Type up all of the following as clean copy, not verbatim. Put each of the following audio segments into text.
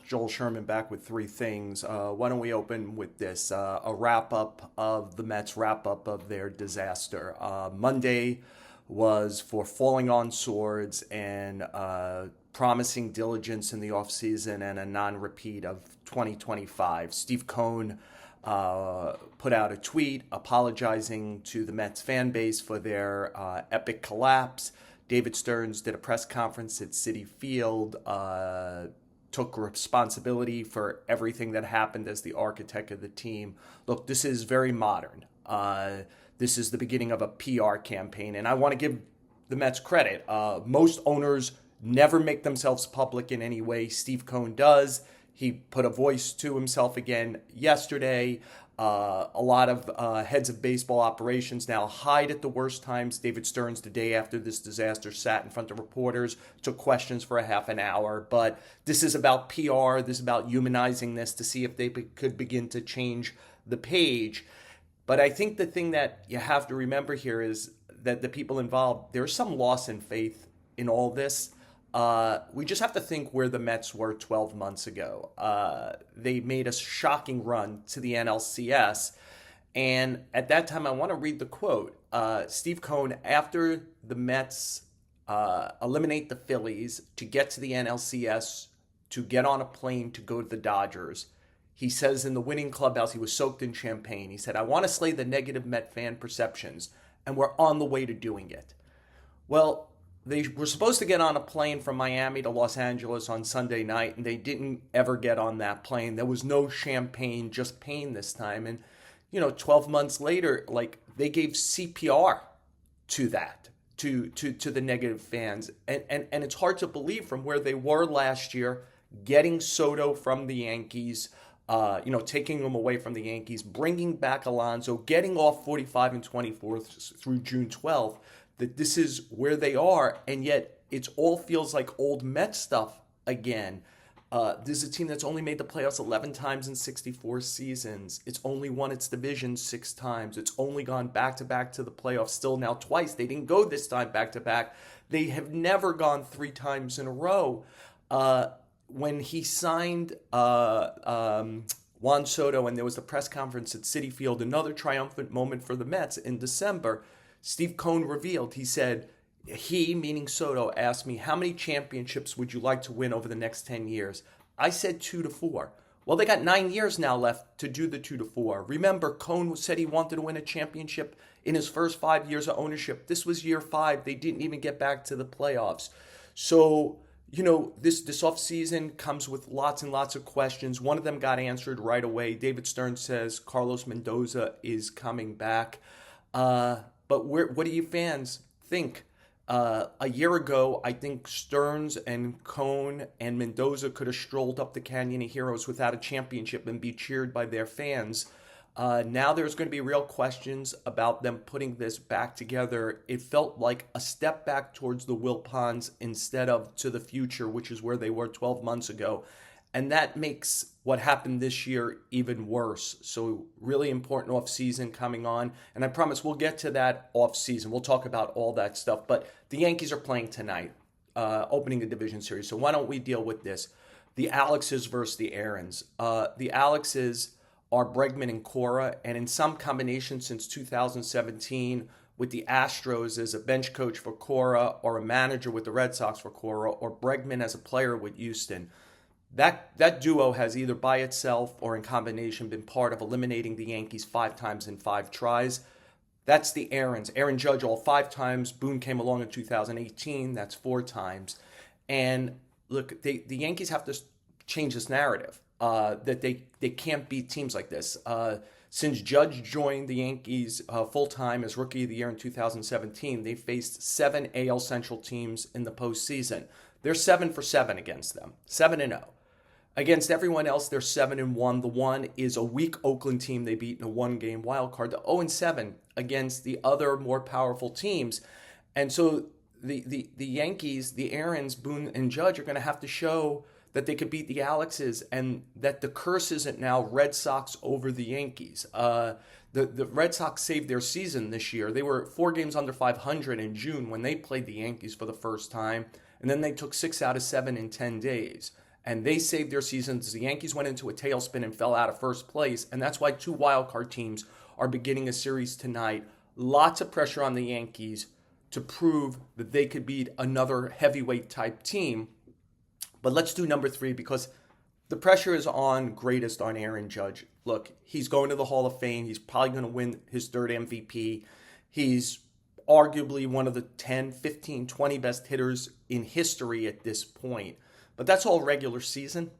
Joel Sherman back with three things. Why don't we open with this? A wrap up of the Mets, wrap up of their disaster. Monday was for falling on swords and promising diligence in the offseason and a non repeat of 2025. Steve Cohn put out a tweet apologizing to the Mets fan base for their epic collapse. David Stearns did a press conference at Citi Field, took responsibility for everything that happened as the architect of the team. Look, this is very modern. This is the beginning of a PR campaign, and I want to give the Mets credit. Most owners never make themselves public in any way. Steve Cohn does. He put a voice to himself again yesterday. A lot of heads of baseball operations now hide at the worst times. David Stearns, the day after this disaster, sat in front of reporters, took questions for a half an hour. But this is about PR. This is about humanizing this to see if they could begin to change the page. But I think the thing that you have to remember here is that the people involved, there's some loss in faith in all this. We just have to think where the Mets were 12 months ago. They made a shocking run to the NLCS. And at that time, I want to read the quote. Steve Cohn, after the Mets eliminate the Phillies to get to the NLCS, to get on a plane to go to the Dodgers, he says in the winning clubhouse, he was soaked in champagne. He said, "I want to slay the negative Met fan perceptions, and we're on the way to doing it." Well, they were supposed to get on a plane from Miami to Los Angeles on Sunday night, and they didn't ever get on that plane. There was no champagne, just pain this time. And, 12 months later, they gave CPR to that, to the negative fans. And it's hard to believe from where they were last year, getting Soto from the Yankees, taking him away from the Yankees, bringing back Alonso, getting off 45 and 24 through June 12th, that this is where they are, and yet it all feels like old Mets stuff again. This is a team that's only made the playoffs 11 times in 64 seasons. It's only won its division 6 times. It's only gone back-to-back to the playoffs, still now twice. They didn't go this time back-to-back. They have never gone 3 times in a row. When he signed Juan Soto and there was the press conference at Citi Field, another triumphant moment for the Mets in December, Steve Cohn revealed, he said, he, meaning Soto, asked me, "How many championships would you like to win over the next 10 years? I said 2 to 4. Well, they got 9 years now left to do the 2 to 4. Remember, Cohn said he wanted to win a championship in his first 5 years of ownership. This was year 5. They didn't even get back to the playoffs. So, this offseason comes with lots and lots of questions. One of them got answered right away. David Stern says Carlos Mendoza is coming back. But what do you fans think? A year ago, I think Stearns and Cohn and Mendoza could have strolled up the Canyon of Heroes without a championship and be cheered by their fans. Now there's going to be real questions about them putting this back together. It felt like a step back towards the Wilpons instead of to the future, which is where they were 12 months ago. And that makes what happened this year even worse. So really important offseason coming on. And I promise we'll get to that offseason. We'll talk about all that stuff. But the Yankees are playing tonight, opening the division series. So why don't we deal with this? The Alexes versus the Aarons. The Alexes are Bregman and Cora. And in some combination since 2017, with the Astros as a bench coach for Cora, or a manager with the Red Sox for Cora, or Bregman as a player with Houston. That duo has either by itself or in combination been part of eliminating the Yankees 5 times in 5 tries. That's the Aarons. Aaron Judge all 5 times. Boone came along in 2018. That's 4 times. And look, the Yankees have to change this narrative that they can't beat teams like this. Since Judge joined the Yankees full-time as Rookie of the Year in 2017, they faced 7 AL Central teams in the postseason. They're 7 for 7 against them, 7-0. Against everyone else, they're 7-1. The one is a weak Oakland team they beat in a 1-game wild card. The 0-7 against the other more powerful teams. And so the Yankees, the Aarons, Boone, and Judge are going to have to show that they could beat the Alexes and that the curse isn't now Red Sox over the Yankees. The Red Sox saved their season this year. They were 4 games under 500 in June when they played the Yankees for the first time. And then they took 6 out of 7 in 10 days. and they saved their seasons. The Yankees went into a tailspin and fell out of first place, and that's why two wildcard teams are beginning a series tonight. Lots of pressure on the Yankees to prove that they could beat another heavyweight type team. But let's do number 3 because the pressure is greatest on Aaron Judge. Look, he's going to the Hall of Fame. He's probably going to win his 3rd MVP. He's arguably one of the 10, 15, 20 best hitters in history at this point. But that's all regular season.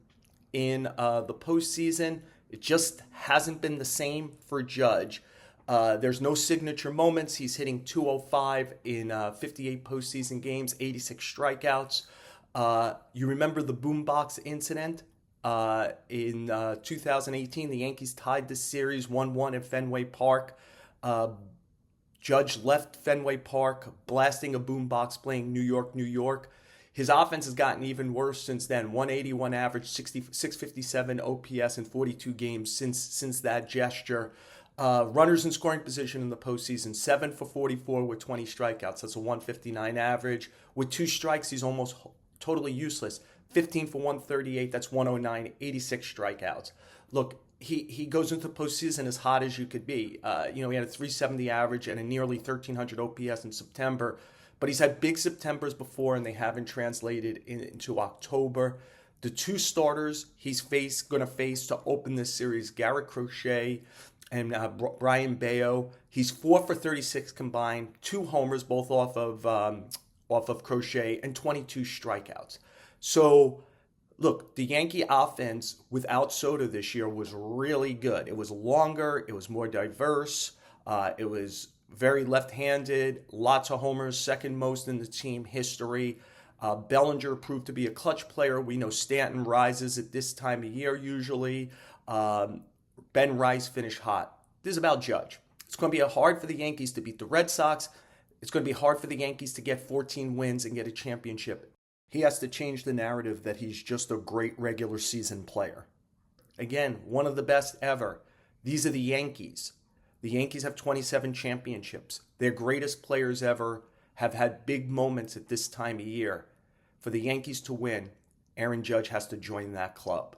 In the postseason, it just hasn't been the same for Judge. There's no signature moments. He's hitting .205 in 58 postseason games, 86 strikeouts. You remember the boombox incident? In 2018, the Yankees tied the series 1-1 at Fenway Park. Judge left Fenway Park blasting a boombox playing New York, New York. His offense has gotten even worse since then. 181 average, 657 OPS in 42 games since that gesture. Runners in scoring position in the postseason, 7 for 44 with 20 strikeouts. That's a 159 average. With 2 strikes, he's almost totally useless. 15 for 138, that's 109, 86 strikeouts. Look, he goes into the postseason as hot as you could be. He had a 370 average and a nearly 1,300 OPS in September. But he's had big Septembers before, and they haven't translated into October. The 2 starters he's going to face to open this series, Garrett Crochet and Brian Bayo. He's 4 for 36 combined, 2 homers, both off of Crochet, and 22 strikeouts. So, look, the Yankee offense without Soto this year was really good. It was longer. It was more diverse. It was very left-handed, lots of homers, second most in the team history. Bellinger proved to be a clutch player. We know Stanton rises at this time of year usually. Ben Rice finished hot. This is about Judge. It's going to be hard for the Yankees to beat the Red Sox. It's going to be hard for the Yankees to get 14 wins and get a championship. He has to change the narrative that he's just a great regular season player. Again, one of the best ever. These are the Yankees. The Yankees have 27 championships. Their greatest players ever have had big moments at this time of year. For the Yankees to win, Aaron Judge has to join that club.